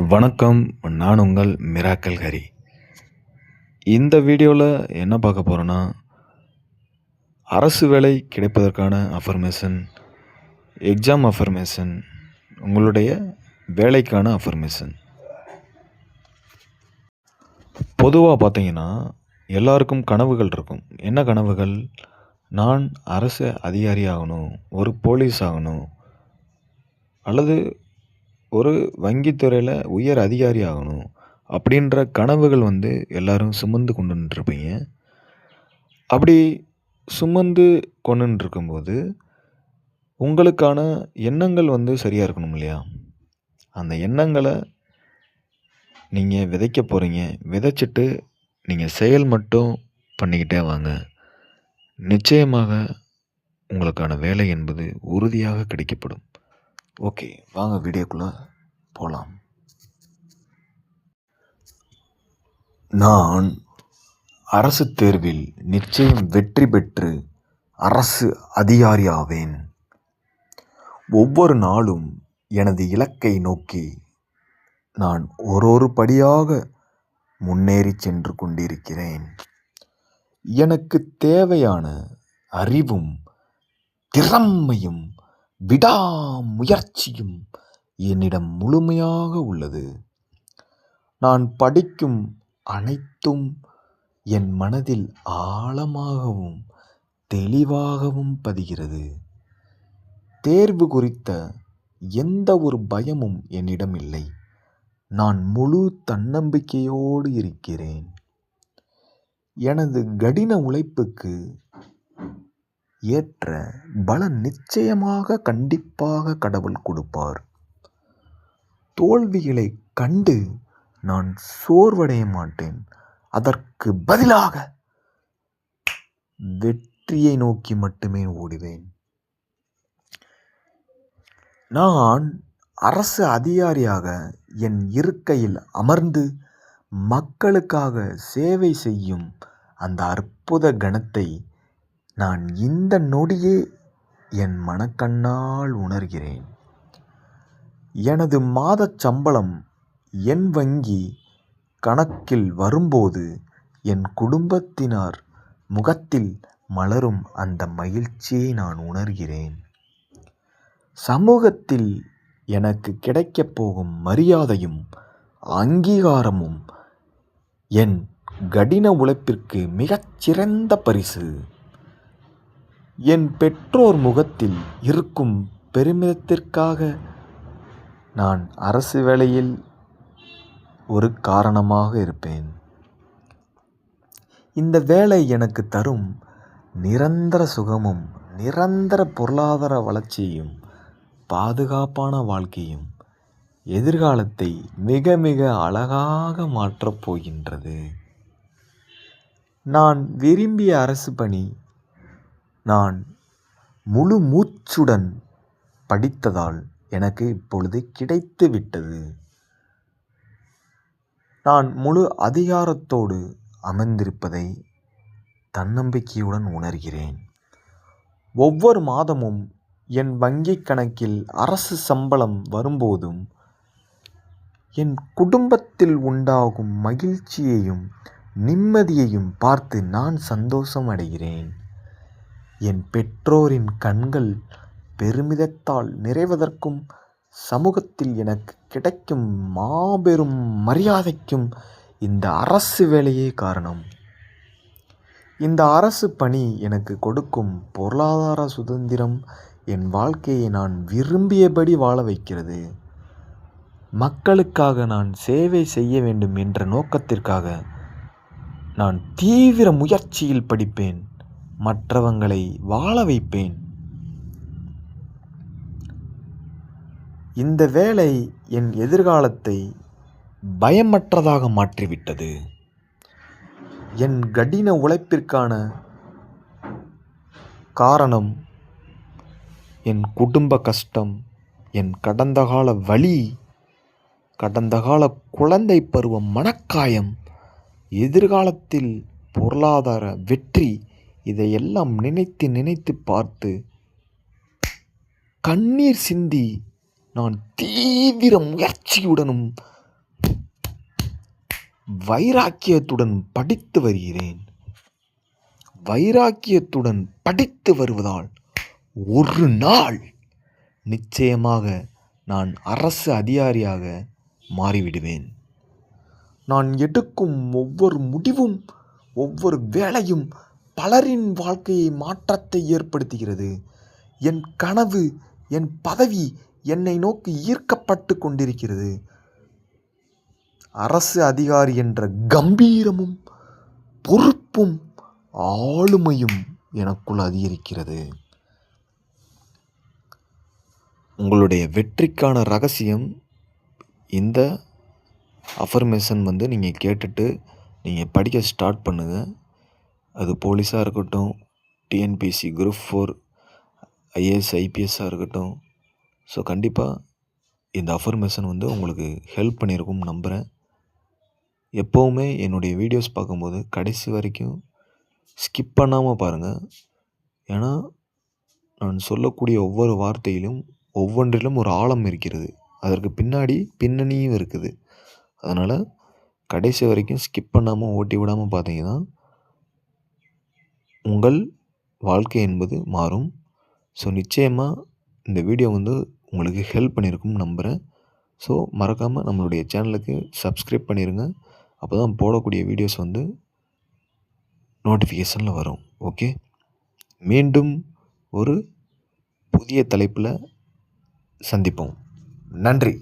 வணக்கம். நான் உங்கள் மிராக்கல் ஹரி. இந்த வீடியோவில் என்ன பார்க்க போகிறோன்னா, அரசு வேலை கிடைப்பதற்கான அஃபர்மேஷன், எக்ஸாம் அஃபர்மேஷன், உங்களுடைய வேலைக்கான அஃபர்மேஷன். பொதுவாக பார்த்தீங்கன்னா எல்லாருக்கும் கனவுகள் இருக்கும். என்ன கனவுகள்? நான் அரசு அதிகாரி ஆகணும், ஒரு போலீஸ் ஆகணும், அல்லது ஒரு வங்கித்துறையில் உயர் அதிகாரி ஆகணும் அப்படின்ற கனவுகள் எல்லோரும் சுமந்து கொண்டுருப்பீங்க. அப்படி சுமந்து கொண்டுன்னு இருக்கும்போது உங்களுக்கான எண்ணங்கள் சரியாக இருக்கணும் இல்லையா? அந்த எண்ணங்களை நீங்கள் விதைக்க போகிறீங்க. விதைச்சிட்டு நீங்கள் செயல் மட்டும் பண்ணிக்கிட்டே வாங்க. நிச்சயமாக உங்களுக்கான வேலை என்பது உறுதியாக கிடைக்கப்படும். ஓகே, வாங்க வீடியோக்குள்ளே போகலாம். நான் அரசு தேர்வில் நிச்சயம் வெற்றி பெற்று அரசு அதிகாரி ஆவேன். ஒவ்வொரு நாளும் எனது இலக்கை நோக்கி நான் ஒரு படியாக முன்னேறி சென்று கொண்டிருக்கிறேன். எனக்கு தேவையான அறிவும் திறமையும் விடாமுயற்சியும் என்னிடம் முழுமையாக உள்ளது. நான் படிக்கும் அனைத்தும் என் மனதில் ஆழமாகவும் தெளிவாகவும் பதிகிறது. தேர்வு குறித்த எந்த ஒரு பயமும் என்னிடம் இல்லை. நான் முழு தன்னம்பிக்கையோடு இருக்கிறேன். எனது கடின உழைப்புக்கு ஏற்ற பலன் நிச்சயமாக கண்டிப்பாக கடவுள் கொடுப்பார். தோல்விகளை கண்டு நான் சோர்வடைய மாட்டேன். அதற்கு பதிலாக வெற்றியை நோக்கி மட்டுமே ஓடுவேன். நான் அரசு அதிகாரியாக என் இருக்கையில் அமர்ந்து மக்களுக்காக சேவை செய்யும் அந்த அற்புத கணத்தை நான் இந்த நொடியே என் மனக்கண்ணால் உணர்கிறேன். எனது மாதச் சம்பளம் என் வங்கி கணக்கில் வரும்போது என் குடும்பத்தினர் முகத்தில் மலரும் அந்த மகிழ்ச்சியை நான் உணர்கிறேன். சமூகத்தில் எனக்கு கிடைக்கப் போகும் மரியாதையும் அங்கீகாரமும் என் கடின உழைப்பிற்கு மிகச்சிறந்த பரிசு. என் பெற்றோர் முகத்தில் இருக்கும் பெருமிதத்திற்காக நான் அரசு வேலையில் ஒரு காரணமாக இருப்பேன். இந்த வேலை எனக்கு தரும் நிரந்தர சுகமும் நிரந்தர பொருளாதார வளர்ச்சியையும் பாதுகாப்பான வாழ்க்கையும் எதிர்காலத்தை மிக மிக அழகாக மாற்றப் போகின்றது. நான் விரும்பிய அரசு பணி நான் முழு மூச்சுடன் படித்ததால் எனக்கு இப்பொழுது கிடைத்து விட்டது. நான் முழு அதிகாரத்தோடு அமர்ந்திருப்பதை தன்னம்பிக்கையுடன் உணர்கிறேன். ஒவ்வொரு மாதமும் என் வங்கி கணக்கில் அரசு சம்பளம் வரும்போதும் என் குடும்பத்தில் உண்டாகும் மகிழ்ச்சியையும் நிம்மதியையும் பார்த்து நான் சந்தோஷம் அடைகிறேன். என் பெற்றோரின் கண்கள் பெருமிதத்தால் நிறைவதற்கும் சமூகத்தில் எனக்கு கிடைக்கும் மாபெரும் மரியாதைக்கும் இந்த அரசு வேலையே காரணம். இந்த அரசு பணி எனக்கு கொடுக்கும் பொருளாதார சுதந்திரம் என் வாழ்க்கையை நான் விரும்பியபடி வாழ வைக்கிறது. மக்களுக்காக நான் சேவை செய்ய வேண்டும் என்ற நோக்கத்திற்காக நான் தீவிர முயற்சியில் படிப்பேன். மற்றவங்களை வாழ வைப்பேன். இந்த வேலை என் எதிர்காலத்தை பயமற்றதாக மாற்றிவிட்டது. என் கடின உழைப்பிற்கான காரணம் என் குடும்ப கஷ்டம், என் கடந்த கால வலி, கடந்த கால குழந்தை பருவ மனக்காயம், எதிர்காலத்தில் பொருளாதார வெற்றி, இதையெல்லாம் நினைத்து நினைத்து பார்த்து கண்ணீர் சிந்தி நான் தீவிர முயற்சியுடனும் வைராக்கியத்துடன் படித்து வருகிறேன். வைராக்கியத்துடன் படித்து வருவதால் ஒரு நாள் நிச்சயமாக நான் அரசு அதிகாரியாக மாறிவிடுவேன். நான் எடுக்கும் ஒவ்வொரு முடிவும், ஒவ்வொரு வேலையும் பலரின் வாழ்க்கையை மாற்றத்தை ஏற்படுத்துகிறது. என் கனவு, என் பதவி என்னை நோக்கி ஈர்க்கப்பட்டு கொண்டிருக்கிறது. அரசு அதிகாரி என்ற கம்பீரமும் பொறுப்பும் ஆளுமையும் எனக்குள் அதிகரிக்கிறது. உங்களுடைய வெற்றிக்கான ரகசியம் இந்த அஃபர்மேஷன் நீங்கள் கேட்டுட்டு நீங்கள் படிக்க ஸ்டார்ட் பண்ணுங்கள். அது போலீஸாக இருக்கட்டும், டிஎன்பிஎஸ்சி குரூப் 4, ஐஏஎஸ் ஐபிஎஸ்ஸாக இருக்கட்டும். ஸோ கண்டிப்பாக இந்த அஃபர்மேஷன் உங்களுக்கு ஹெல்ப் பண்ணியிருக்கும்னு நம்புகிறேன். எப்போவுமே என்னுடைய வீடியோஸ் பார்க்கும்போது கடைசி வரைக்கும் ஸ்கிப் பண்ணாமல் பாருங்கள். ஏன்னா நான் சொல்லக்கூடிய ஒவ்வொரு வார்த்தையிலும் ஒவ்வொன்றிலும் ஒரு ஆழம் இருக்கிறது. அதற்கு பின்னாடி பின்னணியும் இருக்குது. அதனால் கடைசி வரைக்கும் ஸ்கிப் பண்ணாமல் ஓட்டி விடாமல் பார்த்தீங்கன்னா உங்கள் வாழ்க்கை என்பது மாறும். ஸோ நிச்சயமாக இந்த வீடியோ உங்களுக்கு ஹெல்ப் பண்ணியிருக்கும்னு நம்புகிறேன். ஸோ மறக்காமல் நம்மளுடைய சேனலுக்கு சப்ஸ்கிரைப் பண்ணிடுங்க. அப்போ தான் போடக்கூடிய வீடியோஸ் நோட்டிஃபிகேஷனில் வரும். ஓகே, மீண்டும் ஒரு புதிய தலைப்பில் சந்திப்போம். நன்றி.